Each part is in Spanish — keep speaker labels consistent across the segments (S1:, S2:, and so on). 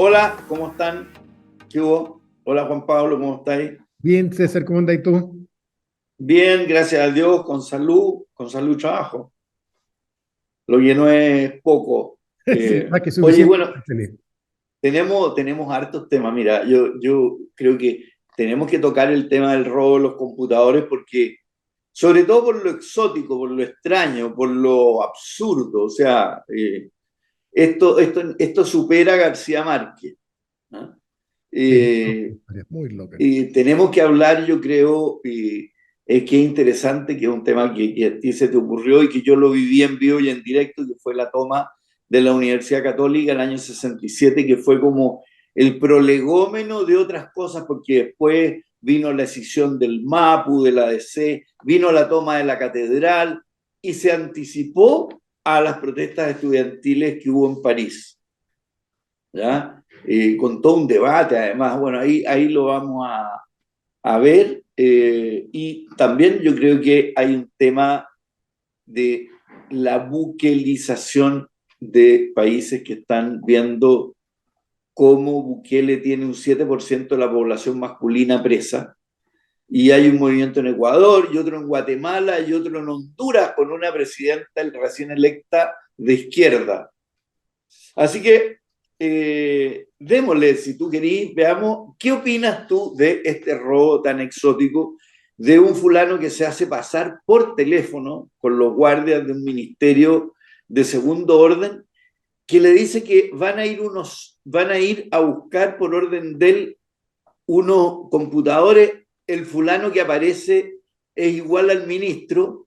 S1: Hola, ¿cómo están? ¿Qué hubo? Hola Juan Pablo, ¿cómo estáis?
S2: Bien, César, ¿cómo andas tú?
S1: Bien, gracias a Dios, con salud y trabajo. Lo que no es poco.
S2: Sí, más que
S1: Oye,
S2: suficiente.
S1: bueno,
S2: Feliz.
S1: tenemos hartos temas. Mira, yo creo que tenemos que tocar el tema del robo de los computadores porque, sobre todo por lo exótico, por lo extraño, por lo absurdo. O sea, esto supera a García Márquez, ¿no?
S2: Sí,
S1: Eh,
S2: muy loca.
S1: Tenemos que hablar, yo creo, es que es interesante, que es un tema que a ti se te ocurrió y que yo lo viví en vivo y en directo, que fue la toma de la Universidad Católica en el año 67, que fue como el prolegómeno de otras cosas, porque después vino la escisión del MAPU, de la DC, vino la toma de la catedral y se anticipó a las protestas estudiantiles que hubo en París. ¿Ya? Con todo un debate, además, bueno, ahí lo vamos a ver. Y también yo creo que hay un tema de la buquelización de países que están viendo cómo Bukele tiene un 7% de la población masculina presa. Y hay un movimiento en Ecuador y otro en Guatemala y otro en Honduras con una presidenta recién electa de izquierda. Así que démosle, si tú querís, veamos, ¿qué opinas tú de este robo tan exótico de un fulano que se hace pasar por teléfono con los guardias de un ministerio de segundo orden, que le dice que van a ir a buscar por orden de él unos computadores, el fulano que aparece es igual al ministro,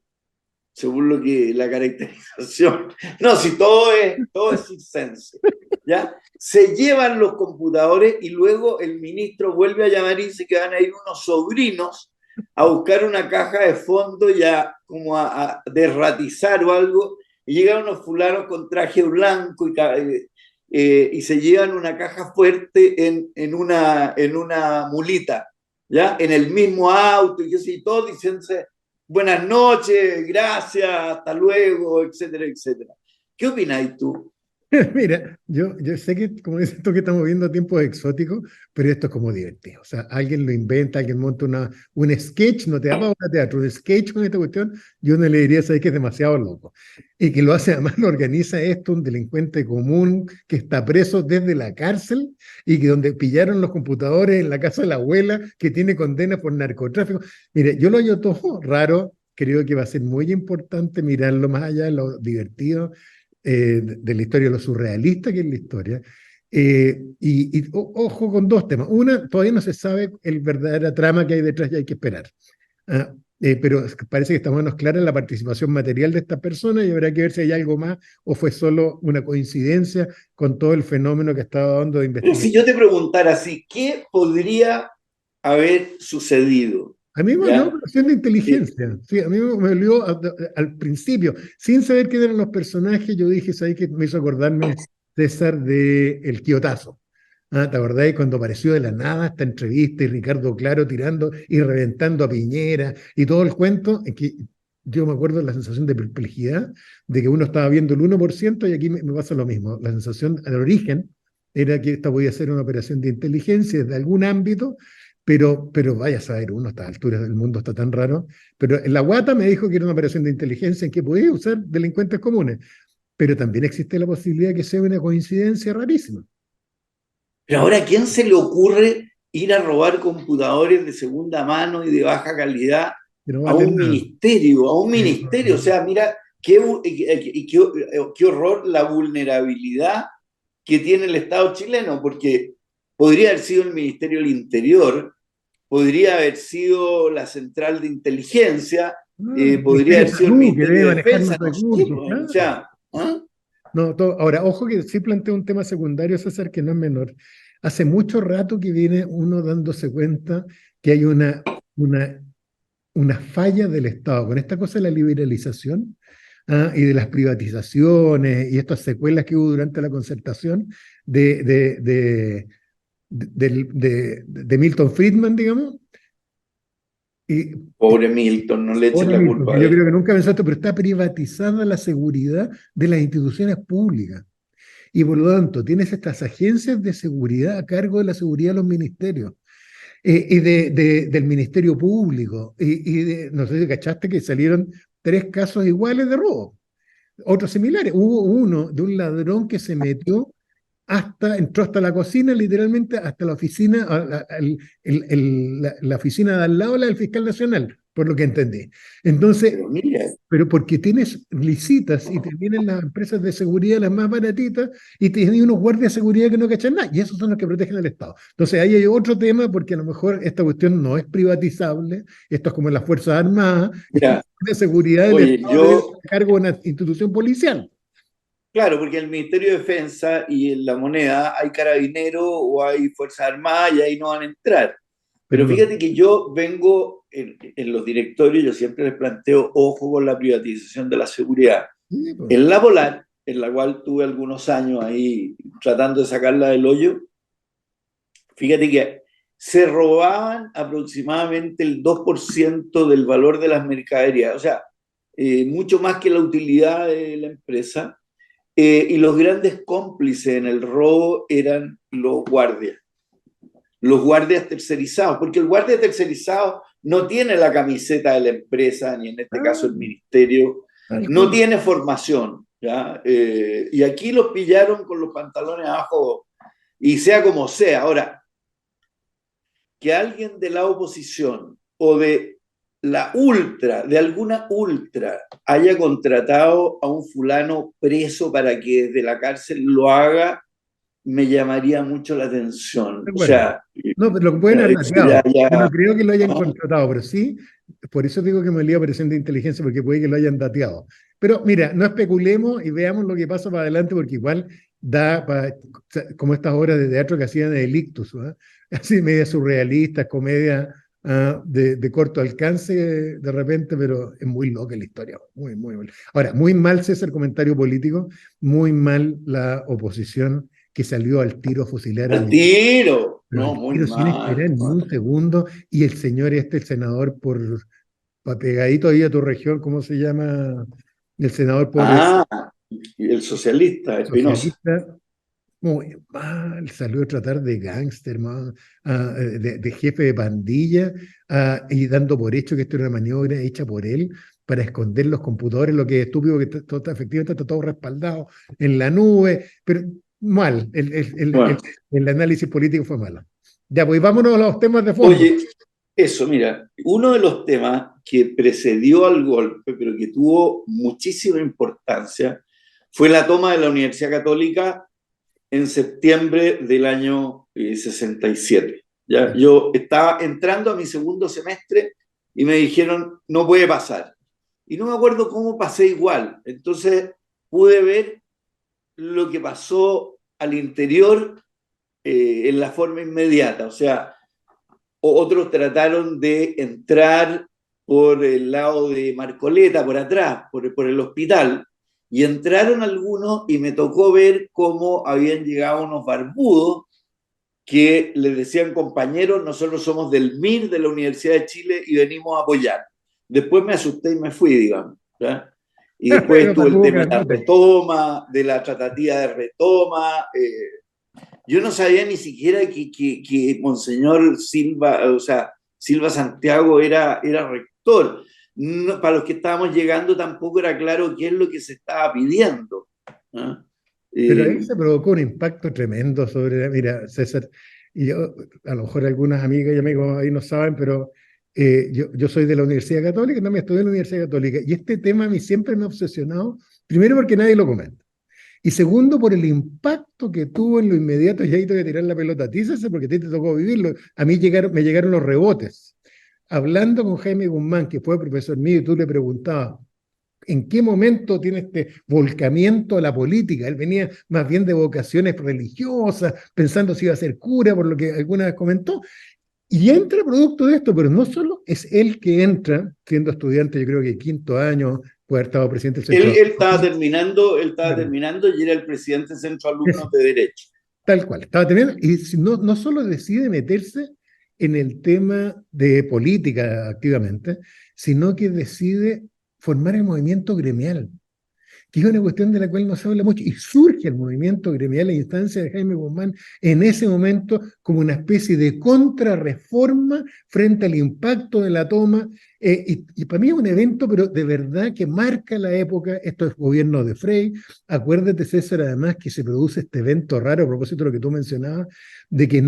S1: según lo que la caracterización. No, si todo es circense. ¿Ya? Se llevan los computadores y luego el ministro vuelve a llamar y dice que van a ir unos sobrinos a buscar una caja de fondo ya como a derratizar o algo, y llegan unos fulanos con traje blanco y se llevan una caja fuerte en una mulita, ¿ya? En el mismo auto y así, todo diciéndose buenas noches, gracias, hasta luego, etcétera, etcétera. ¿Qué opináis tú?
S2: Mira, yo sé que, como dices tú, que estamos viendo tiempos exóticos, pero esto es como divertido. O sea, alguien lo inventa, alguien monta un sketch, no te da para un teatro, un sketch con esta cuestión, yo no le diría, sabes que es demasiado loco. Y que lo hace, además, lo organiza esto un delincuente común que está preso desde la cárcel y que donde pillaron los computadores en la casa de la abuela que tiene condena por narcotráfico. Mire, yo lo hallo todo raro, creo que va a ser muy importante mirarlo más allá de lo divertido de la historia, lo surrealista que es la historia. Ojo con dos temas. Una, todavía no se sabe el verdadera trama que hay detrás y hay que esperar. Ah, pero parece que está más o menos clara la participación material de esta persona y habrá que ver si hay algo más o fue solo una coincidencia con todo el fenómeno que estaba dando de
S1: Pero si
S2: investigación.
S1: yo te preguntara así, ¿qué podría haber sucedido?
S2: A mí me habló
S1: ¿Ya?
S2: operación de
S1: Eh,
S2: inteligencia. Sí, a mí me olió al principio, sin saber quién eran los personajes, yo dije, ¿sabes qué? Me hizo acordarme, César, de El Quiotazo. Ah, ¿te acordáis cuando apareció de la nada esta entrevista y Ricardo Claro tirando y reventando a Piñera y todo el cuento? En que yo me acuerdo de la sensación de perplejidad de que uno estaba viendo el 1% y aquí me pasa lo mismo. La sensación al origen era que esta podía ser una operación de inteligencia desde algún ámbito, pero vaya a saber, uno a estas alturas del mundo está tan raro. Pero en la Guata me dijo que era una operación de inteligencia en que podía usar delincuentes comunes, pero también existe la posibilidad de que sea una coincidencia rarísima.
S1: pero ahora, ¿a quién se le ocurre ir a robar computadores de segunda mano y de baja calidad
S2: Que no
S1: a
S2: vale
S1: un
S2: nada.
S1: ministerio? A un
S2: No,
S1: ministerio. O
S2: no.
S1: sea, mira, qué horror la vulnerabilidad que tiene el Estado chileno, porque podría haber sido el Ministerio del Interior, podría haber sido la Central de Inteligencia,
S2: El
S1: podría
S2: Ministerio
S1: haber
S2: de
S1: sido el
S2: Salud, que
S1: Ministerio
S2: debe
S1: de
S2: manejar
S1: Defensa,
S2: más
S1: no sé,
S2: recursos,
S1: pues, o
S2: claro.
S1: sea, ¿ah?
S2: No, ahora, ojo que sí plantea un tema secundario, César, que no es menor. Hace mucho rato que viene uno dándose cuenta que hay una, una falla del Estado con esta cosa de la liberalización, y de las privatizaciones y estas secuelas que hubo durante la concertación de, de, de, de Milton Friedman, digamos. Y
S1: Pobre Milton, no le echen
S2: ahora
S1: la
S2: mismo,
S1: culpa
S2: que
S1: a
S2: yo creo
S1: él.
S2: que nunca pensó esto, pero está privatizada la seguridad de las instituciones públicas. y por lo tanto tienes estas agencias de seguridad a cargo de la seguridad de los ministerios y del Ministerio Público. No sé si cachaste que salieron 3 casos iguales de robo, otros similares. Hubo uno de un ladrón que se metió entró hasta la cocina, literalmente, hasta la oficina, la oficina de al lado, la del fiscal nacional, por lo que entendí. Entonces,
S1: Pero mira,
S2: pero porque tienes licitas y te vienen las empresas de seguridad las más baratitas y tienes unos guardias de seguridad que no cachan nada, y esos son los que protegen al Estado. Entonces ahí hay otro tema, porque a lo mejor esta cuestión no es privatizable, esto es como en las Fuerzas Armadas,
S1: mira,
S2: la seguridad del
S1: oye,
S2: Estado debe estar a cargo de una institución policial.
S1: claro, porque en el Ministerio de Defensa y en la moneda hay carabineros o hay Fuerzas Armadas y ahí no van a entrar.
S2: Pero
S1: Pero
S2: no.
S1: fíjate que yo vengo en los directorios, yo siempre les planteo, ojo con la privatización de la seguridad.
S2: Sí, pues.
S1: En la Polar, en la cual tuve algunos años ahí tratando de sacarla del hoyo, fíjate que se robaban aproximadamente el 2% del valor de las mercaderías, o sea, mucho más que la utilidad de la empresa, y los grandes cómplices en el robo eran los guardias tercerizados, porque el guardia tercerizado no tiene la camiseta de la empresa, ni en este
S2: Ah,
S1: caso el ministerio,
S2: tal
S1: no
S2: cual.
S1: tiene formación, ¿ya? Y aquí los pillaron con los pantalones abajo, y sea como sea. Ahora, que alguien de la oposición o de la ultra, de alguna ultra, haya contratado a un fulano preso para que desde la cárcel lo haga, me llamaría mucho la atención.
S2: De
S1: O
S2: acuerdo.
S1: sea,
S2: No, pero lo pueden haber
S1: eso ya,
S2: dateado. Yo no
S1: ya,
S2: creo que lo hayan
S1: ¿no?
S2: contratado, pero sí, por eso digo que me lía operación de inteligencia, porque puede que lo hayan dateado. Pero mira, no especulemos y veamos lo que pasa para adelante, porque igual da como estas obras de teatro que hacían de Delictus, ¿no? Así media surrealistas, comedia de corto alcance de repente, pero es muy loca la historia, muy, muy mal. Ahora, muy mal, César, comentario político, muy mal la oposición que salió al tiro a fusilar al
S1: Al
S2: ministro,
S1: tiro,
S2: pero al
S1: no, muy
S2: tiro sin
S1: mal.
S2: esperar ni un segundo, y el señor el senador pegadito ahí a tu región, ¿cómo se llama? El senador por
S1: Ah, el socialista, Espinosa.
S2: socialista, muy mal, salió a tratar de gángster, de jefe de pandilla, y dando por hecho que esto era una maniobra hecha por él para esconder los computadores, lo que es estúpido, que efectivamente está todo respaldado en la nube, pero mal,
S1: Bueno,
S2: el análisis político fue malo. Ya, pues vámonos a los temas de fondo.
S1: oye, eso, mira, uno de los temas que precedió al golpe, pero que tuvo muchísima importancia, fue la toma de la Universidad Católica en septiembre del año 67. ¿Ya? Yo estaba entrando a mi segundo semestre y me dijeron, no puede pasar. Y no me acuerdo cómo pasé igual. Entonces pude ver lo que pasó al interior en la forma inmediata. O sea, otros trataron de entrar por el lado de Marcoleta, por atrás, por el hospital, y entraron algunos y me tocó ver cómo habían llegado unos barbudos que les decían, compañeros, nosotros somos del MIR de la Universidad de Chile y venimos a apoyar. Después me asusté y me fui, digamos. ¿Ya? Y después
S2: Pero
S1: estuvo el
S2: tampoco
S1: tema de la
S2: grandote.
S1: retoma, de la tratativa de retoma. Yo no sabía ni siquiera que Monseñor Silva, o sea, Silva Santiago era rector. No, para los que estábamos llegando tampoco era claro qué es lo que se estaba pidiendo. ¿Ah?
S2: Pero ahí
S1: Eh,
S2: se provocó un impacto tremendo sobre, mira, César, y yo, a lo mejor algunas amigas y amigos ahí no saben, pero yo soy de la Universidad Católica, también estudié en la Universidad Católica, y este tema a mí siempre me ha obsesionado, primero porque nadie lo comenta, y segundo por el impacto que tuvo en lo inmediato, y ahí te voy a tirar la pelota a ti, César, porque a ti te tocó vivirlo. A mí me llegaron los rebotes. Hablando con Jaime Guzmán, que fue profesor mío, y tú le preguntabas, ¿en qué momento tiene este volcamiento a la política? Él venía más bien de vocaciones religiosas, pensando si iba a ser cura, por lo que alguna vez comentó, y entra producto de esto, pero no solo es él que entra, siendo estudiante, yo creo que quinto año, puede haber estado presidente del centro.
S1: él estaba terminando y era el presidente del Centro de
S2: Eso,
S1: Alumnos de Derecho.
S2: tal cual, estaba teniendo, y no, no solo decide meterse en el tema de política activamente, sino que decide formar el movimiento gremial. que es una cuestión de la cual no se habla mucho, y surge el movimiento gremial a instancia de Jaime Guzmán en ese momento como una especie de contrarreforma frente al impacto de la toma, y para mí es un evento, pero de verdad que marca la época. Esto es gobierno de Frei. Acuérdate, César, además que se produce este evento raro, a propósito de lo que tú mencionabas, de que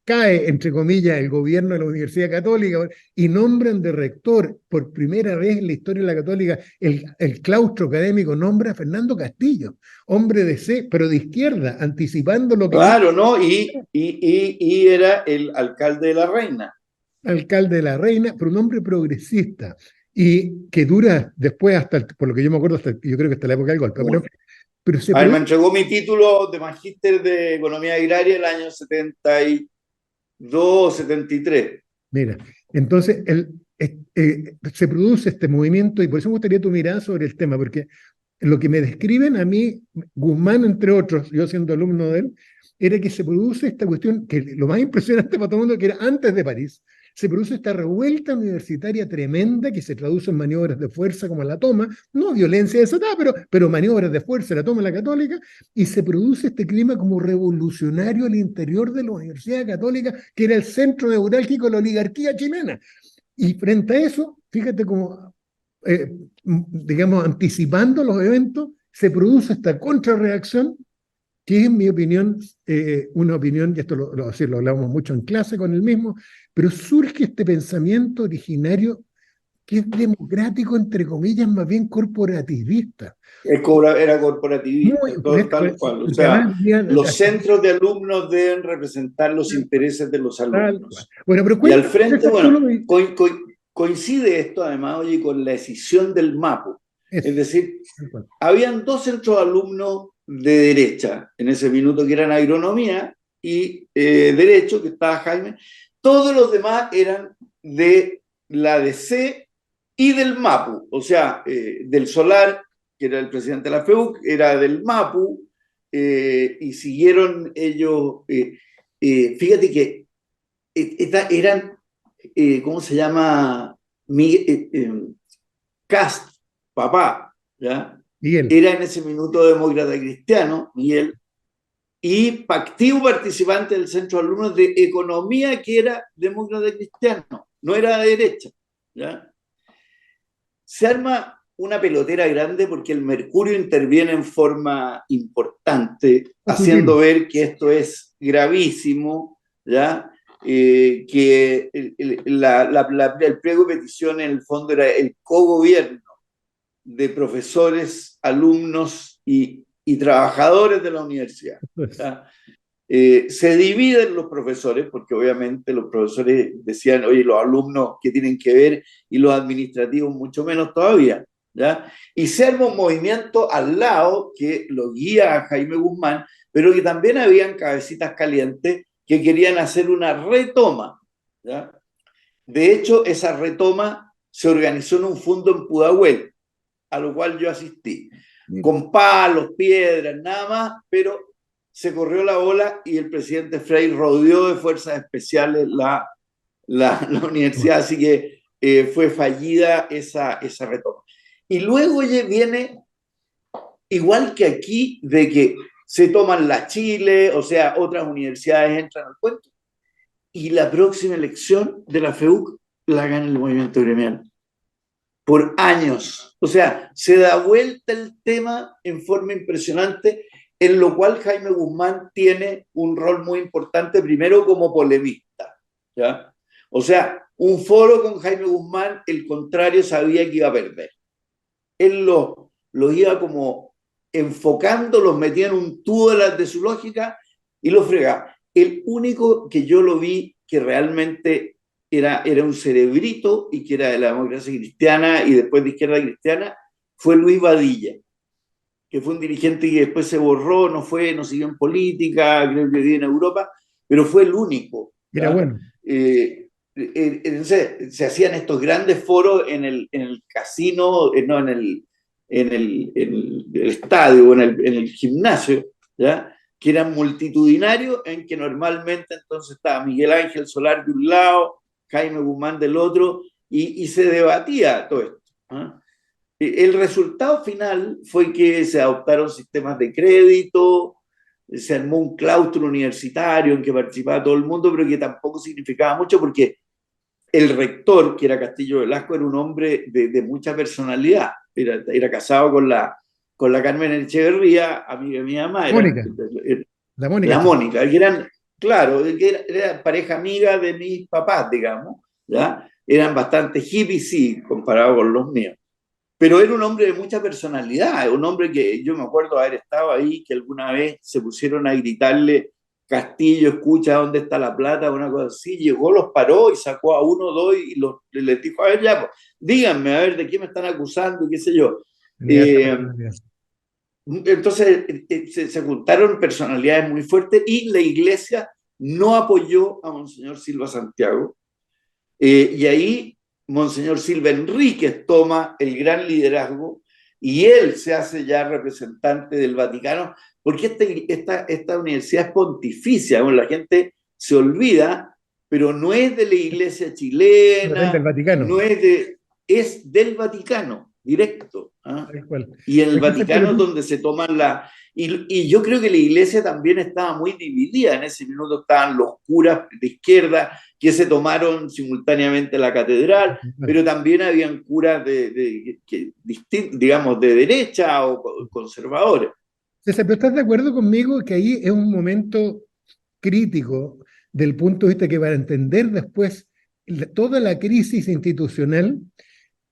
S2: cae, entre comillas, el gobierno de la Universidad Católica y nombran de rector por primera vez en la historia de la Católica, el claustro académico nombra a Fernando Castillo, hombre de C, pero de izquierda, anticipando lo que iba
S1: Claro, ¿no? Y era el alcalde de La Reina.
S2: alcalde de la Reina, pero un hombre progresista, y que dura después, por lo que yo me acuerdo, yo creo que hasta la época del golpe, pero se
S1: A ver, me
S2: produce.
S1: entregó mi título de magíster de Economía Agraria el año 72, 73.
S2: Mira, entonces se produce este movimiento, y por eso me gustaría tu mirada sobre el tema, porque lo que me describen a mí, Guzmán, entre otros, yo siendo alumno de él, era que se produce esta cuestión, que lo más impresionante para todo el mundo, que era antes de París, se produce esta revuelta universitaria tremenda que se traduce en maniobras de fuerza como la toma, no violencia desatada, pero maniobras de fuerza, la toma de la Católica, y se produce este clima como revolucionario al interior de la Universidad Católica, que era el centro neurálgico de la oligarquía chilena. Y frente a eso, fíjate cómo, digamos, anticipando los eventos, se produce esta contrarreacción, que es, en mi opinión, una opinión, y esto lo hablamos mucho en clase con el mismo, pero surge este pensamiento originario que es democrático, entre comillas, más bien corporativista.
S1: Era corporativista,
S2: Muy,
S1: tal cual. O
S2: porque además
S1: sea, los centros de alumnos deben representar los intereses de los
S2: tal cual.
S1: alumnos.
S2: Bueno, pero
S1: Y al
S2: cuéntame,
S1: frente,
S2: César, tú
S1: bueno,
S2: lo vi.
S1: coincide esto además, oye, con la escisión del MAPU. Es
S2: Eso,
S1: decir,
S2: tal cual.
S1: habían dos centros de alumnos de derecha en ese minuto, que eran agronomía y derecho, que estaba Jaime. Todos los demás eran de la DC y del MAPU, o sea, del Solar, que era el presidente de la FEUC, era del MAPU, y siguieron ellos. Fíjate que eran, ¿cómo se llama? Cast, papá, ¿ya?
S2: Miguel,
S1: Era en ese minuto demócrata cristiano, Miguel, y activo participante del centro de alumnos de economía, que era demócrata cristiano, no era de derecha, ¿ya? Se arma una pelotera grande porque el Mercurio interviene en forma importante, haciendo
S2: sutil.
S1: ver que esto es gravísimo, ¿ya? Que el pliego de petición en el fondo era el cogobierno de profesores, alumnos y trabajadores de la universidad.
S2: Pues,
S1: ¿Ya? Se dividen los profesores, porque obviamente los profesores decían, oye, los alumnos, ¿qué tienen que ver? Y los administrativos mucho menos todavía, ¿ya? Y se arma un movimiento al lado que lo guía a Jaime Guzmán, pero que también habían cabecitas calientes que querían hacer una retoma, ¿ya? De hecho, esa retoma se organizó en un fondo en Pudahuel, a lo cual yo asistí,
S2: mira,
S1: con palos, piedras, nada más, pero se corrió la ola y el presidente Frei rodeó de fuerzas especiales la universidad, así que fue fallida esa retoma. Y luego viene, igual que aquí, de que se toman la Chile, o sea, otras universidades entran al cuento, y la próxima elección de la FEUC la gana el movimiento gremial por años. O sea, se da vuelta el tema en forma impresionante, en lo cual Jaime Guzmán tiene un rol muy importante, primero como polemista, ¿ya? O sea, un foro con Jaime Guzmán, el contrario sabía que iba a perder. Él lo iba como enfocando, los metía en un tubo de su lógica y lo fregaba. El único que yo lo vi que realmente era un cerebrito y que era de la democracia cristiana y después de izquierda cristiana fue Luis Badilla, que fue un dirigente que después se borró, no siguió en política, creo que vive en Europa, pero fue el único.
S2: era
S1: ¿Ya?
S2: bueno.
S1: Se hacían estos grandes foros en el casino, no, en el estadio, en el gimnasio, ¿ya? Que eran multitudinarios, en que normalmente entonces estaba Miguel Ángel Solar de un lado, Jaime Guzmán del otro, y se debatía todo esto. ¿Ah? El resultado final fue que se adoptaron sistemas de crédito, se armó un claustro universitario en que participaba todo el mundo, pero que tampoco significaba mucho porque el rector, que era Castillo Velasco, era un hombre de mucha personalidad. Era casado con la Carmen Echeverría, amiga de mi mamá,
S2: Mónica, la Mónica
S1: la
S2: Chávez.
S1: Mónica, que eran, claro, que era pareja amiga de mis papás, digamos, ¿ya? Eran bastante hippies, sí, comparado con los míos. Pero era un hombre de mucha personalidad, un hombre que yo me acuerdo haber estado ahí, que alguna vez se pusieron a gritarle: Castillo, escucha, ¿dónde está la plata? Una cosa así. Llegó, los paró y sacó a uno, dos y les dijo: a ver, ya, pues, díganme, a ver, ¿de qué me están acusando? Y qué sé yo.
S2: Tenía esa
S1: Eh,
S2: personalidad.
S1: entonces se juntaron personalidades muy fuertes y la iglesia no apoyó a Monseñor Silva Santiago. Y ahí Monseñor Silva Enríquez toma el gran liderazgo y él se hace ya representante del Vaticano, porque esta universidad es pontificia, bueno, la gente se olvida, pero no es de la iglesia
S2: Del
S1: chilena,
S2: Vaticano,
S1: no es del Vaticano, directo. ¿Ah?
S2: tal cual.
S1: Y en el
S2: Pero
S1: Vaticano es
S2: tú,
S1: donde se toman y yo creo que la iglesia también estaba muy dividida. En ese minuto estaban los curas de izquierda que se tomaron simultáneamente la catedral, pero también habían curas digamos, de derecha o conservadores.
S2: César, pero ¿estás de acuerdo conmigo que ahí es un momento crítico del punto de vista que para entender después toda la crisis institucional,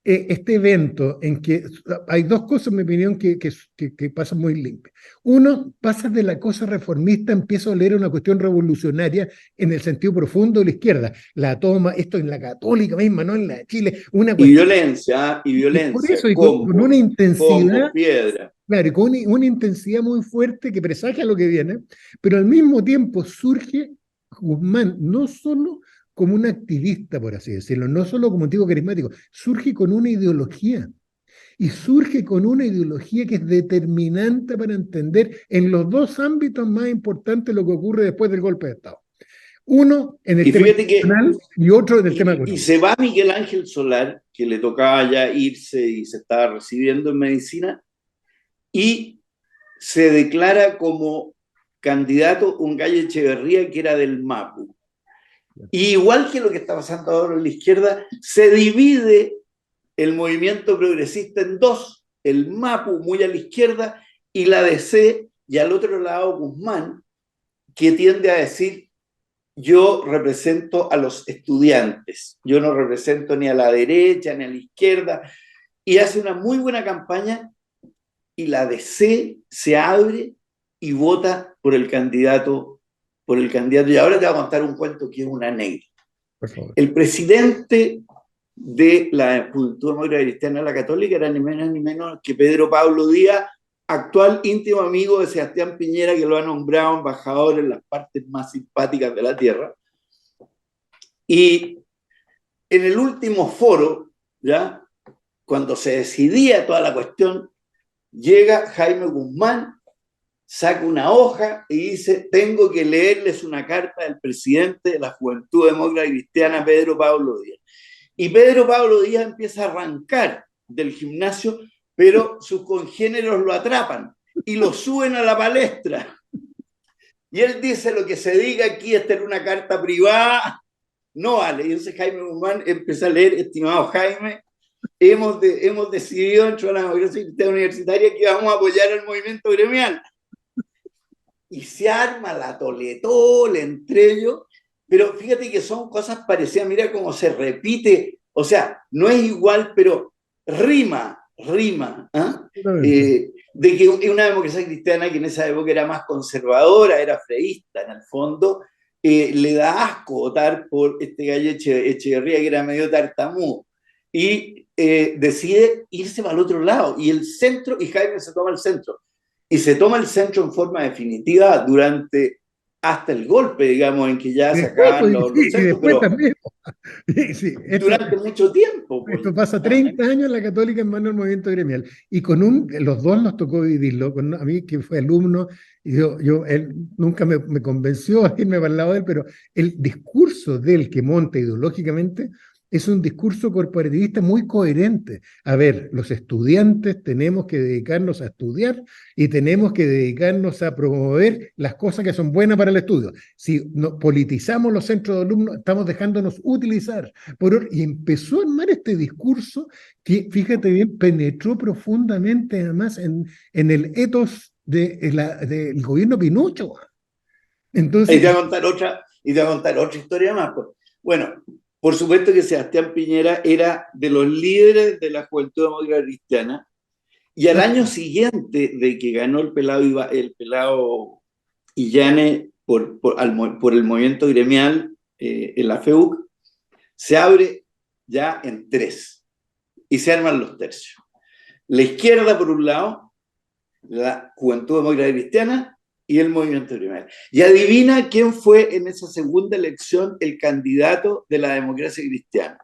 S2: este evento en que hay dos cosas, en mi opinión, que pasan muy limpias. Uno, pasa de la cosa reformista, empiezo a leer una cuestión revolucionaria en el sentido profundo de la izquierda. La toma, esto en la católica misma, no en la de Chile, una cuestión.
S1: Y
S2: Y por
S1: violencia,
S2: eso, y con una
S1: combo,
S2: intensidad.
S1: piedra.
S2: Claro, y con una intensidad muy fuerte que presagia lo que viene, pero al mismo tiempo surge Guzmán no solo como un activista, por así decirlo, no solo como un tipo carismático, surge con una ideología. Y surge con una ideología que es determinante para entender en los dos ámbitos más importantes lo que ocurre después del golpe de Estado. Uno en el
S1: Y
S2: tema
S1: fíjate que
S2: institucional y otro en el tema
S1: y
S2: económico.
S1: se va Miguel Ángel Solar, que le tocaba ya irse y se estaba recibiendo en medicina, y se declara como candidato un Gallo Echeverría que era del MAPU. Y igual que lo que está pasando ahora en la izquierda, se divide el movimiento progresista en dos: el MAPU muy a la izquierda y la DC, y al otro lado Guzmán, que tiende a decir: yo represento a los estudiantes, yo no represento ni a la derecha ni a la izquierda, y hace una muy buena campaña y la DC se abre y vota por el candidato. Y ahora te voy a contar un cuento que es una anécdota.
S2: Por favor.
S1: El presidente de la Juventud Demócrata Cristiana de la Católica era ni menos que Pedro Pablo Díaz, actual íntimo amigo de Sebastián Piñera, que lo ha nombrado embajador en las partes más simpáticas de la tierra. Y en el último foro, ¿ya?, cuando se decidía toda la cuestión, llega Jaime Guzmán, saca una hoja y dice: tengo que leerles una carta del presidente de la Juventud Demócrata Cristiana, Pedro Pablo Díaz. Y Pedro Pablo Díaz empieza a arrancar del gimnasio, pero sus congéneros lo atrapan y lo suben a la palestra. Y él dice: lo que se diga aquí, esta era una carta privada, no vale. Y entonces Jaime Guzmán empieza a leer: estimado Jaime, hemos decidido dentro de la democracia cristiana universitaria que vamos a apoyar el movimiento gremial. Y se arma la toletole entre ellos, pero fíjate que son cosas parecidas, mira cómo se repite, o sea, no es igual, pero rima, de que una democracia cristiana que en esa época era más conservadora, era freísta en el fondo, le da asco votar por este Gallo Echeverría, que era medio tartamudo, y decide irse para el otro lado, y el centro, y Jaime se toma el centro, y se toma el centro en forma definitiva hasta el golpe, digamos, en que ya
S2: Y
S1: se
S2: después,
S1: acaban
S2: pues,
S1: los
S2: y
S1: centros,
S2: después
S1: pero
S2: también. Sí,
S1: durante mucho tiempo. Pues,
S2: esto pasa
S1: ¿ah?
S2: 30 años en la Católica en manos del movimiento gremial. Y los dos nos tocó vivirlo. A mí, que fue alumno, y él nunca me convenció a irme para el lado de él, pero el discurso de él que monta ideológicamente es un discurso corporativista muy coherente. A ver, los estudiantes tenemos que dedicarnos a estudiar y tenemos que dedicarnos a promover las cosas que son buenas para el estudio. Si politizamos los centros de alumnos, estamos dejándonos utilizar. Y empezó a armar este discurso que, fíjate bien, penetró profundamente además en el ethos del gobierno Pinucho.
S1: Y te
S2: Entonces,
S1: voy a contar otra historia más, pues. Bueno, por supuesto que Sebastián Piñera era de los líderes de la Juventud Democrática Cristiana, y al año siguiente de que ganó el pelado Illane por el movimiento gremial en la FEUC, se abre ya en tres y se arman los tercios. La izquierda, por un lado, la Juventud Democrática Cristiana y el movimiento gremial. Y adivina quién fue en esa segunda elección el candidato de la democracia cristiana.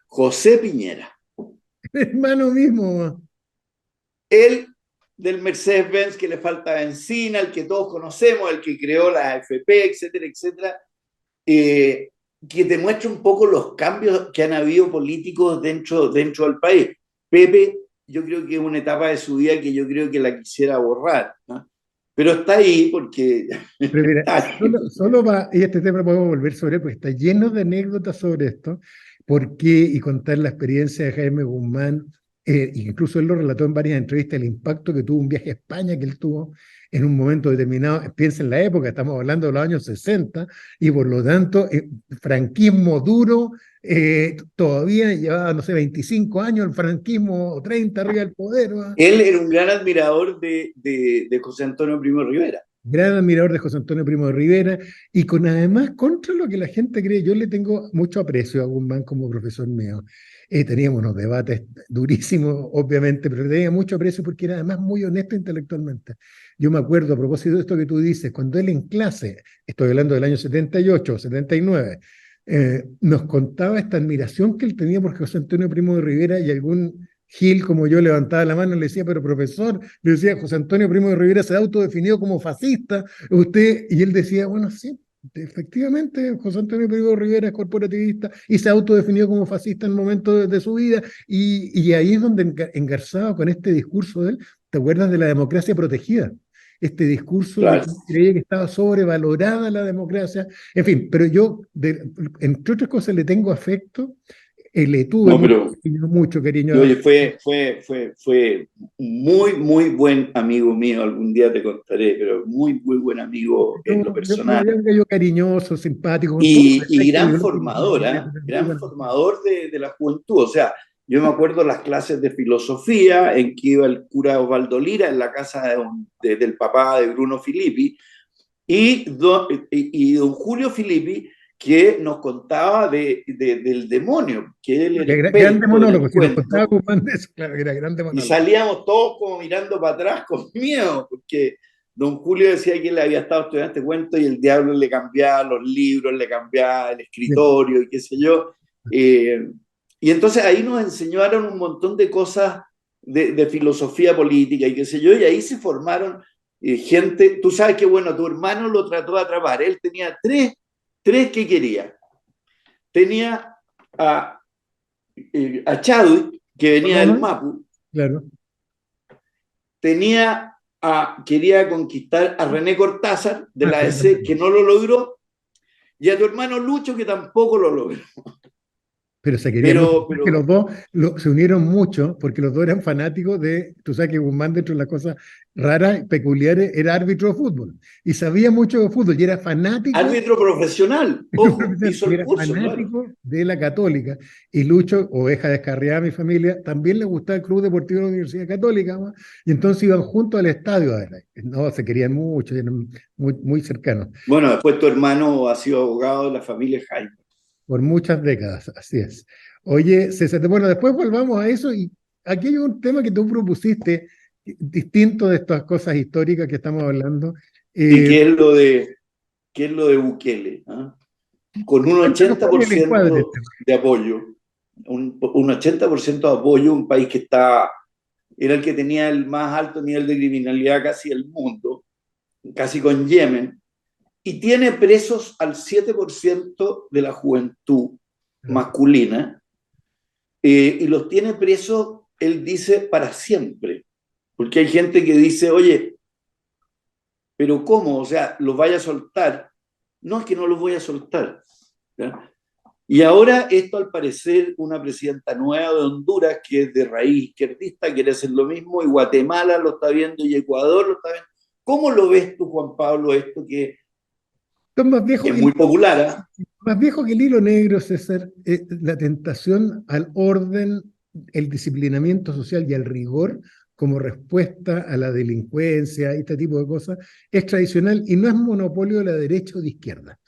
S1: José Piñera.
S2: hermano mismo.
S1: Él del Mercedes-Benz que le falta benzina, el que todos conocemos, el que creó la AFP, etcétera, etcétera, que demuestra un poco los cambios que han habido políticos dentro del país. Pepe, yo creo que es una etapa de su vida que yo creo que la quisiera borrar, ¿no? Pero está ahí porque...
S2: Pero mira, solo va, y este tema podemos volver sobre él, porque está lleno de anécdotas sobre esto, y contar la experiencia de Jaime Guzmán, incluso él lo relató en varias entrevistas, el impacto que tuvo un viaje a España que él tuvo en un momento determinado, piensa en la época, estamos hablando de los años 60, y por lo tanto, franquismo duro, todavía llevaba, no sé, 25 años, el franquismo 30 arriba del poder, ¿va?
S1: Él era un gran admirador de José Antonio Primo de Rivera.
S2: Gran admirador de José Antonio Primo de Rivera, y con además, contra lo que la gente cree, yo le tengo mucho aprecio a Guzmán como profesor mío. Teníamos unos debates durísimos, obviamente, pero le tenía mucho aprecio porque era además muy honesto intelectualmente. Yo me acuerdo, a propósito de esto que tú dices, cuando él en clase, estoy hablando del año 78, 79, nos contaba esta admiración que él tenía por José Antonio Primo de Rivera, y algún Gil, como yo, levantaba la mano y le decía, pero profesor, le decía, José Antonio Primo de Rivera se ha autodefinido como fascista, usted, y él decía, bueno, sí, efectivamente, José Antonio Primo de Rivera es corporativista y se ha autodefinido como fascista en el momento de su vida, y ahí es donde engarzaba con este discurso de él. ¿Te acuerdas de la democracia protegida? Este discurso de
S1: Claro.
S2: que creía que estaba sobrevalorada la democracia, en fin, pero yo, entre otras cosas, le tengo afecto, le tuve
S1: No, pero
S2: mucho cariño.
S1: oye, fue muy, muy buen amigo mío. Algún día te contaré, pero muy, muy buen amigo en lo personal.
S2: Yo cariñoso, simpático, con todo el
S1: Y
S2: respeto.
S1: gran formador, ¿eh? Gran formador de la juventud. O sea, yo me acuerdo las clases de filosofía en que iba el cura Osvaldo Lira en la casa del papá de Bruno Filippi, y don Julio Filippi, que nos contaba del demonio, que él era
S2: Grande
S1: experto en el
S2: monólogo, si nos contaba
S1: cuento,
S2: Guzmán de eso, claro, que era grande
S1: y
S2: monólogo.
S1: salíamos todos como mirando para atrás con miedo, porque don Julio decía que él había estado estudiando este cuento y el diablo le cambiaba los libros, le cambiaba el escritorio y qué sé yo. Y entonces ahí nos enseñaron un montón de cosas de filosofía política y qué sé yo, y ahí se formaron gente. Tú sabes que, bueno, tu hermano lo trató de atrapar. Él tenía tres que quería. Tenía a Chadwick, que venía del Mapu.
S2: Claro.
S1: Quería conquistar a René Cortázar de la ADC, que no lo logró, y a tu hermano Lucho, que tampoco lo logró.
S2: Pero se querían mucho, que los dos se unieron mucho, porque los dos eran fanáticos tú sabes que Guzmán, dentro de las cosas raras, peculiares, era árbitro de fútbol, y sabía mucho de fútbol, y era fanático.
S1: Árbitro profesional, ojo, hizo el
S2: era
S1: curso,
S2: fanático
S1: claro.
S2: de la Católica, y Lucho, oveja descarriada de mi familia, también le gustaba el Club Deportivo de la Universidad Católica, ¿no? Y entonces iban juntos al estadio, no, se querían mucho, eran muy, muy cercanos.
S1: Bueno, después tu hermano ha sido abogado de la familia Jaime.
S2: Por muchas décadas, así es. Oye, César, bueno, después volvamos a eso, y aquí hay un tema que tú propusiste, distinto de estas cosas históricas que estamos hablando.
S1: ¿Y qué es lo de Bukele? ¿Ah? Con un 80% de apoyo, un 80% de apoyo, un país que era el que tenía el más alto nivel de criminalidad casi del mundo, casi con Yemen, y tiene presos al 7% de la juventud, masculina, y los tiene presos, él dice, para siempre. Porque hay gente que dice, oye, pero ¿cómo? O sea, ¿los vaya a soltar? No, es que no los voy a soltar. ¿Ya? Y ahora esto, al parecer, una presidenta nueva de Honduras, que es de raíz izquierdista, quiere hacer lo mismo, y Guatemala lo está viendo, y Ecuador lo está viendo. ¿Cómo lo ves tú, Juan Pablo, esto
S2: Son
S1: que es muy popular?
S2: más viejo que el hilo negro, César, la tentación al orden, el disciplinamiento social y al rigor como respuesta a la delincuencia y este tipo de cosas es tradicional y no es monopolio de la derecha o de izquierda.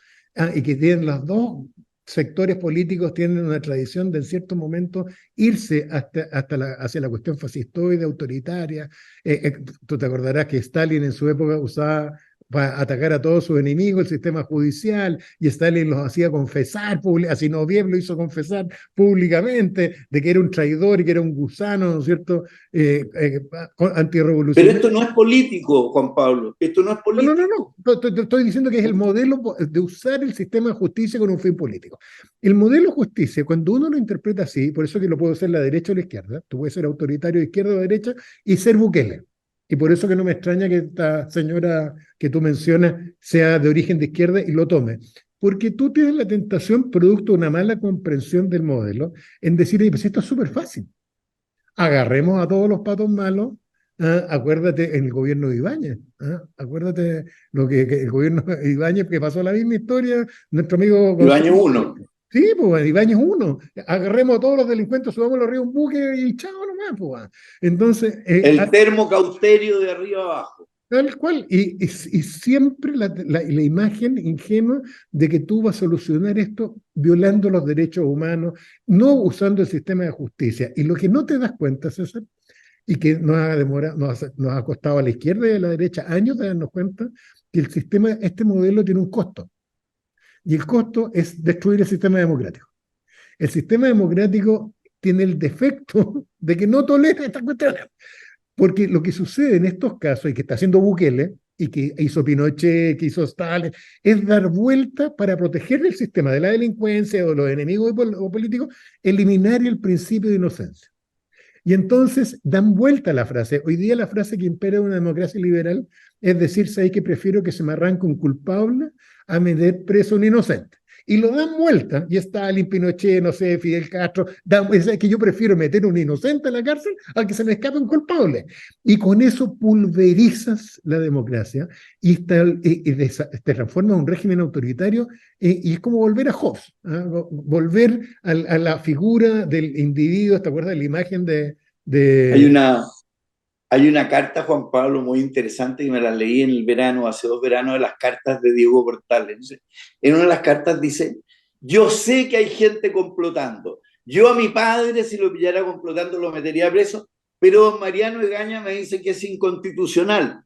S2: Y que tienen los dos sectores políticos tienen una tradición de en cierto momento irse hacia la cuestión fascistoide, autoritaria. Tú te acordarás que Stalin en su época usaba para atacar a todos sus enemigos, el sistema judicial, y Stalin los hacía confesar, así Zinoviev lo hizo confesar públicamente, de que era un traidor y que era un gusano, ¿no es cierto?,
S1: Pero
S2: antirrevolucionario.
S1: esto no es político, Juan Pablo, esto no es
S2: No, no, no,
S1: político.
S2: no. Estoy diciendo que es el modelo de usar el sistema de justicia con un fin político. El modelo de justicia, cuando uno lo interpreta así, por eso que lo puede ser la derecha o la izquierda, tú puedes ser autoritario de izquierda o de derecha y ser Bukele. Y por eso que no me extraña que esta señora que tú mencionas sea de origen de izquierda y lo tome. Porque tú tienes la tentación, producto de una mala comprensión del modelo, en decir, pues esto es súper fácil. Agarremos a todos los patos malos. Acuérdate en el gobierno de Ibáñez. Acuérdate que el gobierno de Ibáñez, que pasó la misma historia, nuestro amigo
S1: El año
S2: Gonzalo.
S1: uno.
S2: Sí, pues Ibáñez uno. Agarremos a todos los delincuentes, subamos los ríos un buque y chao nomás, pues. Entonces,
S1: El termo cauterio de arriba abajo.
S2: tal cual, y siempre la imagen ingenua de que tú vas a solucionar esto violando los derechos humanos, no usando el sistema de justicia. Y lo que no te das cuenta, César, y que nos ha costado a la izquierda y a la derecha años de darnos cuenta que este modelo tiene un costo. Y el costo es destruir el sistema democrático. El sistema democrático tiene el defecto de que no tolera estas cuestiones. Porque lo que sucede en estos casos, y que está haciendo Bukele, y que hizo Pinochet, que hizo Stalin, es dar vuelta para proteger el sistema de la delincuencia o los enemigos políticos, eliminar el principio de inocencia. Y entonces dan vuelta a la frase. Hoy día la frase que impera en una democracia liberal es decir, ¿sabes que prefiero que se me arranque un culpable a meter preso un inocente? Y lo dan vuelta, y Stalin, Pinochet, no sé, Fidel Castro, es que yo prefiero meter un inocente en la cárcel a que se me escape un culpable. Y con eso pulverizas la democracia y te transforma en un régimen autoritario y es como volver a Hobbes, volver a la figura del individuo. ¿Te acuerdas de la imagen
S1: Hay
S2: de...
S1: una, hay una carta, Juan Pablo, muy interesante que me la leí en el verano, hace 2 veranos, de las cartas de Diego Portales. Entonces, en una de las cartas dice, yo sé que hay gente complotando. Yo a mi padre, si lo pillara complotando, lo metería preso, pero Mariano Egaña me dice que es inconstitucional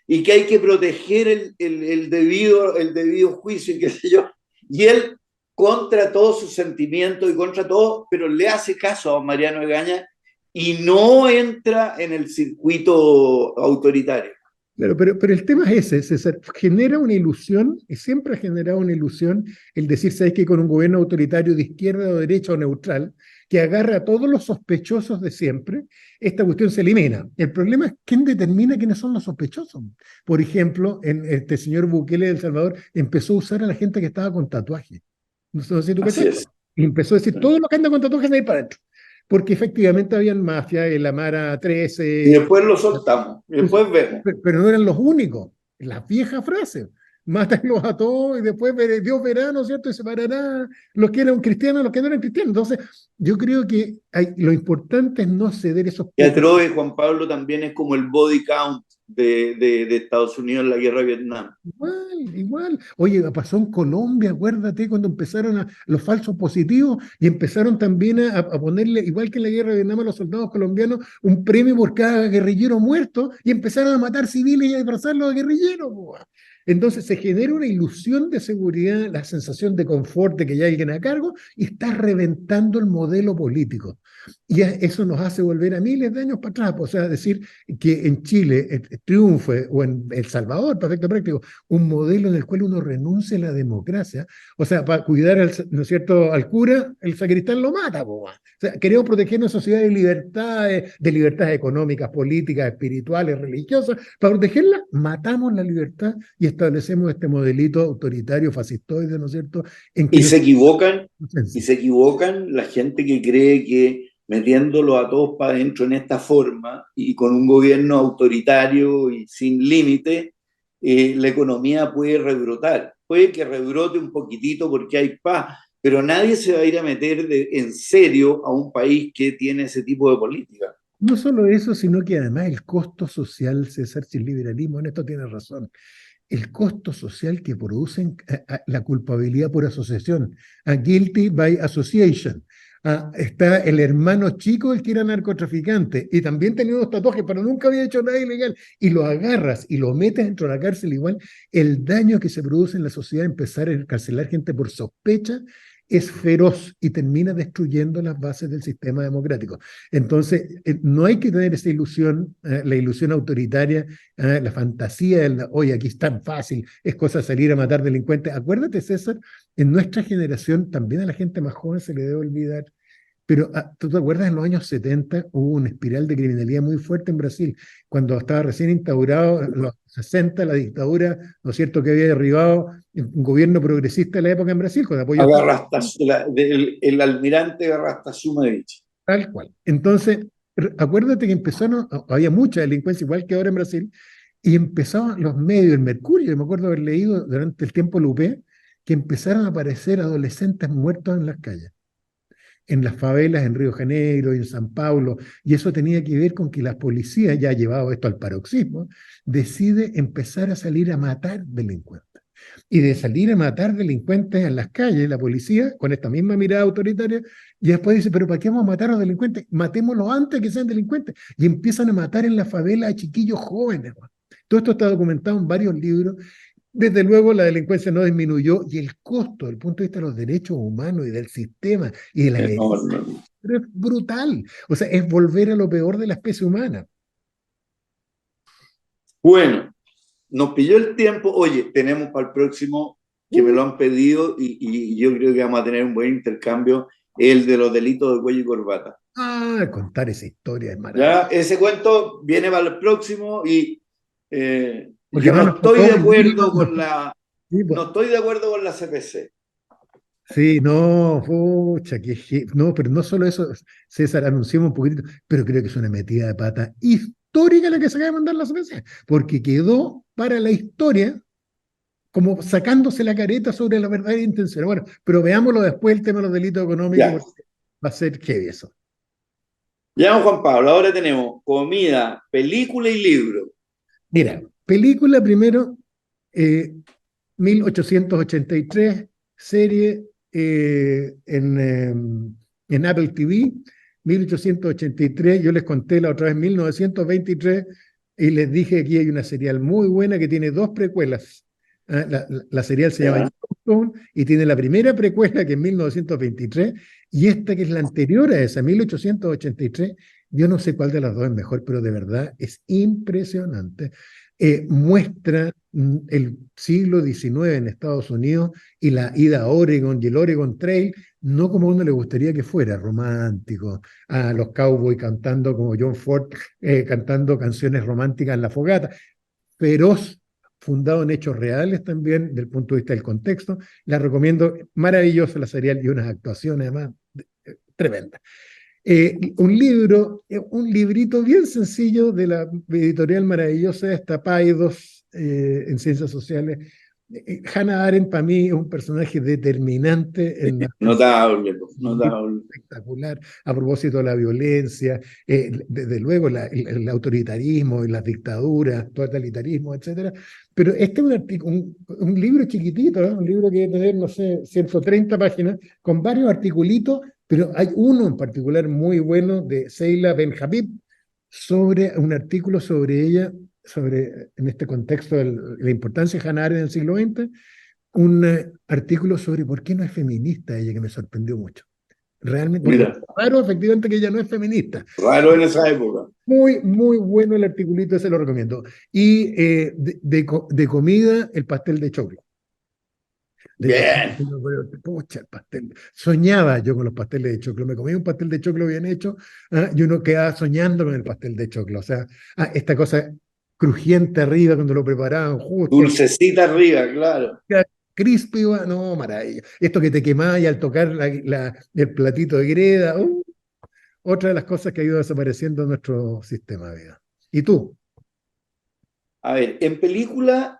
S1: y que hay que proteger el debido juicio y qué sé yo. Y él, contra todos sus sentimientos y contra todo, pero le hace caso a Mariano Egaña y no entra en el circuito autoritario.
S2: Pero el tema es ese, César, genera una ilusión, y siempre ha generado una ilusión el decir, ¿sabes que con un gobierno autoritario de izquierda o derecha o neutral, que agarra a todos los sospechosos de siempre, esta cuestión se elimina? El problema es quién determina quiénes son los sospechosos. Por ejemplo, este señor Bukele de El Salvador empezó a usar a la gente que estaba con tatuajes. No sé si tú
S1: Así
S2: cachaste.
S1: es.
S2: Y empezó a decir, todos los que andan con tatuajes de ir para adentro. Porque efectivamente habían mafia, el Amara
S1: Y
S2: 13,
S1: después lo soltamos, y después vemos.
S2: pero no eran los únicos. La vieja frase, mátalos a todos y después Dios verá, ¿no es cierto? Y separará los que eran cristianos, los que no eran cristianos. Entonces, yo creo que lo importante es no ceder esos
S1: Y
S2: pocos.
S1: Atroe, Juan Pablo, también es como el body count de Estados Unidos en la guerra de Vietnam.
S2: Igual, igual. Oye, pasó en Colombia, acuérdate, cuando empezaron los falsos positivos y empezaron también a ponerle, igual que en la guerra de Vietnam, a los soldados colombianos, un premio por cada guerrillero muerto y empezaron a matar civiles y a disfrazarlos de guerrilleros. Po. Entonces se genera una ilusión de seguridad, la sensación de confort de que ya hay alguien a cargo y está reventando el modelo político. Y eso nos hace volver a miles de años para atrás. O sea, decir que en Chile triunfe, o en El Salvador, para efecto práctico, un modelo en el cual uno renuncia a la democracia. O sea, para cuidar, ¿no es cierto?, al cura, el sacristán lo mata. O sea, queremos proteger una sociedad de libertades económicas, políticas, espirituales, religiosas. Para protegerla, matamos la libertad y establecemos este modelito autoritario, fascistoide, ¿no es cierto?, en que
S1: Y
S2: no
S1: se equivocan, y
S2: se
S1: se equivocan la gente que cree que metiéndolo a todos para adentro en esta forma y con un gobierno autoritario y sin límite, la economía puede rebrotar. Puede que rebrote un poquitito porque hay paz, pero nadie se va a ir a meter en serio a un país que tiene ese tipo de política.
S2: No solo eso, sino que además el costo social, César, si el liberalismo en esto tiene razón, el costo social que producen la culpabilidad por asociación, a guilty by association. Está el hermano chico, el que era narcotraficante, y también tenía unos tatuajes, pero nunca había hecho nada ilegal, y lo agarras y lo metes dentro de la cárcel igual, el daño que se produce en la sociedad, empezar a encarcelar gente por sospecha, es feroz y termina destruyendo las bases del sistema democrático. Entonces, no hay que tener esa ilusión, la ilusión autoritaria, la fantasía del, oye, aquí es tan fácil, es cosa de salir a matar delincuentes. Acuérdate, César, en nuestra generación, también a la gente más joven se le debe olvidar, pero ¿tú te acuerdas? En los años 70 hubo una espiral de criminalidad muy fuerte en Brasil, cuando estaba recién instaurado, en los 60, la dictadura, ¿no es cierto?, que había derribado un gobierno progresista en la época en Brasil, con apoyo
S1: El almirante Garrastazu-Medici.
S2: tal cual. Entonces, acuérdate que empezaron, había mucha delincuencia, igual que ahora en Brasil, y empezaban los medios, el Mercurio, yo me acuerdo haber leído durante el tiempo Lupe, que empezaron a aparecer adolescentes muertos en las calles, en las favelas en Río de Janeiro y en San Paulo, y eso tenía que ver con que la policía, ya ha llevado esto al paroxismo, decide empezar a salir a matar delincuentes. Y de salir a matar delincuentes en las calles, la policía, con esta misma mirada autoritaria, y después dice, pero ¿para qué vamos a matar a los delincuentes? Matémoslos antes que sean delincuentes. Y empiezan a matar en la favela a chiquillos jóvenes. Todo esto está documentado en varios libros. Desde luego la delincuencia no disminuyó y el costo, desde el punto de vista de los derechos humanos y del sistema y de la
S1: No, no.
S2: es brutal. O sea, es volver a lo peor de la especie humana.
S1: Bueno, nos pilló el tiempo. Oye, tenemos para el próximo, que me lo han pedido y yo creo que vamos a tener un buen intercambio, el de los delitos de cuello y corbata.
S2: Contar esa historia es
S1: ¿Ya?
S2: maravilloso.
S1: Ese cuento viene para el próximo y
S2: Porque
S1: yo
S2: además
S1: no
S2: nos
S1: estoy
S2: tocó
S1: de
S2: vivir,
S1: acuerdo con la,
S2: sí,
S1: no estoy de acuerdo con la CPC.
S2: sí, no, pucha, no, pero no solo eso, César, anunciamos un poquitito, pero creo que es una metida de pata histórica la que se acaba de mandar la CPC, porque quedó para la historia como sacándose la careta sobre la verdadera intención. Bueno, pero veámoslo después, el tema de los delitos económicos,
S1: Ya,
S2: porque va a ser heavy eso.
S1: ya, Juan Pablo, ahora tenemos comida, película y libro.
S2: Mira, película primero, eh, 1883, serie en Apple TV, 1883, yo les conté la otra vez 1923 y les dije que aquí hay una serial muy buena que tiene dos precuelas. La serial se llama
S1: Ya.
S2: Yellowstone y tiene la primera precuela que es 1923 y esta que es la anterior a esa, 1883. Yo no sé cuál de las dos es mejor, pero de verdad es impresionante. Muestra el siglo XIX en Estados Unidos y la ida a Oregon y el Oregon Trail, no como a uno le gustaría que fuera, romántico, a los cowboys cantando como John Ford, cantando canciones románticas en la fogata, feroz, fundado en hechos reales también, del punto de vista del contexto. La recomiendo, maravillosa la serial y unas actuaciones además tremendas. Un libro, un librito bien sencillo de la editorial maravillosa esta Paidos en Ciencias Sociales. Hannah Arendt para mí es un personaje determinante en la
S1: Notable, pues, notable.
S2: espectacular a propósito de la violencia, desde luego el autoritarismo y las dictaduras, totalitarismo, etcétera. Pero este es un libro chiquitito, ¿eh? Un libro que debe tener, no sé, 130 páginas, con varios articulitos, pero hay uno en particular muy bueno de Seila Ben-Habib, sobre un artículo sobre ella, en este contexto de la importancia de Hannah Arendt en el siglo XX, un artículo sobre por qué no es feminista ella, que me sorprendió mucho. Realmente, porque
S1: Mira,
S2: claro, efectivamente que ella no es feminista.
S1: raro en esa época.
S2: Muy, muy bueno el articulito, ese lo recomiendo. Y de comida, el pastel de choclo.
S1: Bien.
S2: Pucha, el pastel. Soñaba yo con los pasteles de choclo. Me comía un pastel de choclo bien hecho, y uno quedaba soñando con el pastel de choclo. O sea, esta cosa crujiente arriba cuando lo preparaban justo,
S1: Dulcecita arriba, claro.
S2: queda crispy, no, maravilla. Esto que te quemaba y al tocar el platito de greda, otra de las cosas que ha ido desapareciendo en nuestro sistema de vida. ¿Y tú?
S1: A ver, en película,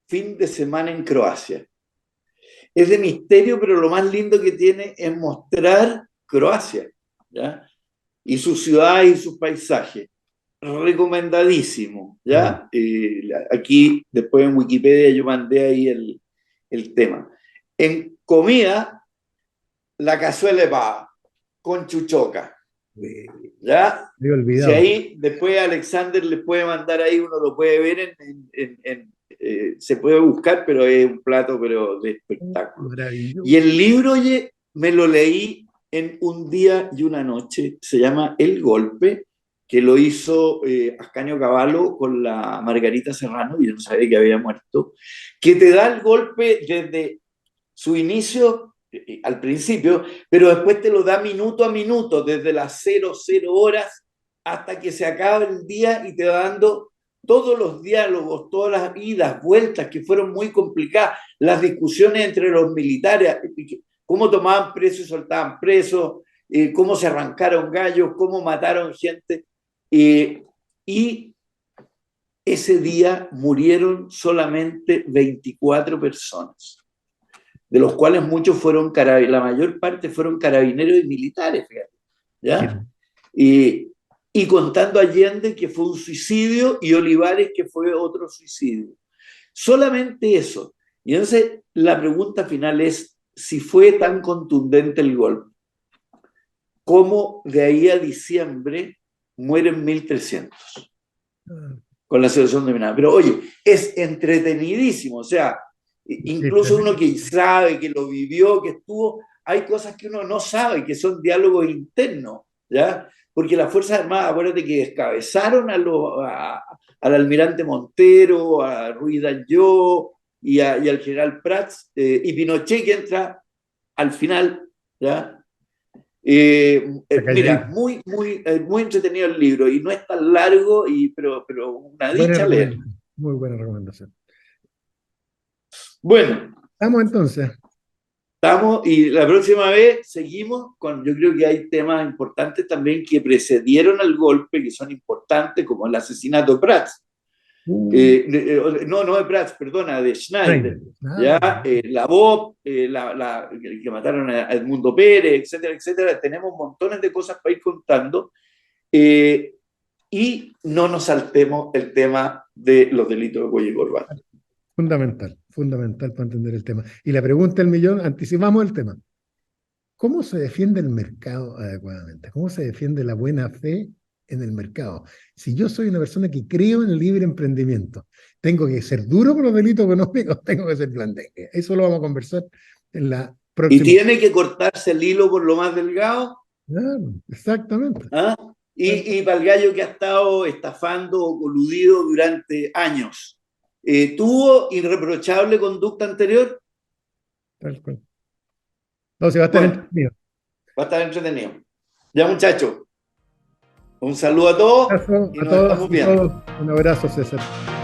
S1: Fin de semana en Croacia. Es de misterio, pero lo más lindo que tiene es mostrar Croacia, ¿ya? Y su ciudad y sus paisajes. Recomendadísimo,
S2: Bueno,
S1: ¿ya? Aquí, después en Wikipedia, yo mandé ahí el tema. En comida, la cazuela de pava con chuchoca, ¿ya?
S2: me he
S1: Si
S2: olvidado.
S1: ahí después Alexander les puede mandar ahí, uno lo puede ver, se puede buscar, pero es un plato pero de espectáculo. Y
S2: Maravilloso.
S1: el libro, oye, me lo leí en un día y una noche, se llama El Golpe, que lo hizo Ascanio Cavallo con la Margarita Serrano, y yo no sabía que había muerto, que te da el golpe desde su inicio al principio, pero después te lo da minuto a minuto, desde las 00 horas hasta que se acaba el día y te va dando todos los diálogos, todas las idas, vueltas que fueron muy complicadas, las discusiones entre los militares, cómo tomaban presos y soltaban presos, cómo se arrancaron gallos, cómo mataron gente. Y ese día murieron solamente 24 personas, de los cuales muchos fueron carabineros, la mayor parte fueron carabineros y militares, fíjate, ¿ya?
S2: Mira,
S1: Y contando Allende que fue un suicidio y Olivares que fue otro suicidio. Solamente eso. Y entonces la pregunta final es, si fue tan contundente el golpe, ¿cómo de ahí a diciembre mueren 1.300 con la situación dominada? Pero oye, es entretenidísimo, o sea,
S2: sí,
S1: incluso uno que sabe, que lo vivió, que estuvo, hay cosas que uno no sabe, que son diálogos internos, ¿ya? Porque las Fuerzas Armadas, acuérdate que descabezaron al almirante Montero, a Ruiz Dalló y al general Prats, y Pinochet que entra al final, ¿ya?
S2: está
S1: Mira,
S2: calladito.
S1: muy entretenido el libro y no es tan largo, pero una
S2: Buena
S1: dicha leer.
S2: recomendación. Muy buena recomendación.
S1: Bueno,
S2: Vamos entonces.
S1: estamos y la próxima vez seguimos con, yo creo que hay temas importantes también que precedieron al golpe, que son importantes, como el asesinato de Prats.
S2: Uh,
S1: No de Prats, perdona, de
S2: Schneider.
S1: Schneider.
S2: Ah,
S1: ¿Ya? La BOP, que mataron a Edmundo Pérez, etcétera, etcétera. Tenemos montones de cosas para ir contando. Eh, y no nos saltemos el tema de los delitos de cuello y corbata.
S2: fundamental, fundamental para entender el tema. Y la pregunta del millón, anticipamos el tema. ¿Cómo se defiende el mercado adecuadamente? ¿Cómo se defiende la buena fe en el mercado? Si yo soy una persona que creo en el libre emprendimiento, ¿tengo que ser duro con los delitos económicos? ¿Tengo que ser blandengue? Eso lo vamos a conversar en la
S1: Y
S2: próxima.
S1: tiene que cortarse el hilo por lo más delgado.
S2: Claro, exactamente.
S1: ¿Ah?
S2: Tal
S1: Y para el gallo que ha estado estafando o coludido durante años. ¿Tuvo irreprochable conducta anterior?
S2: cual. No, se va a estar
S1: Bueno,
S2: entretenido.
S1: va a estar entretenido. Ya, muchachos, un saludo a todos
S2: Un abrazo
S1: y
S2: a
S1: nos
S2: todos
S1: estamos
S2: y
S1: viendo.
S2: todos. Un abrazo, César.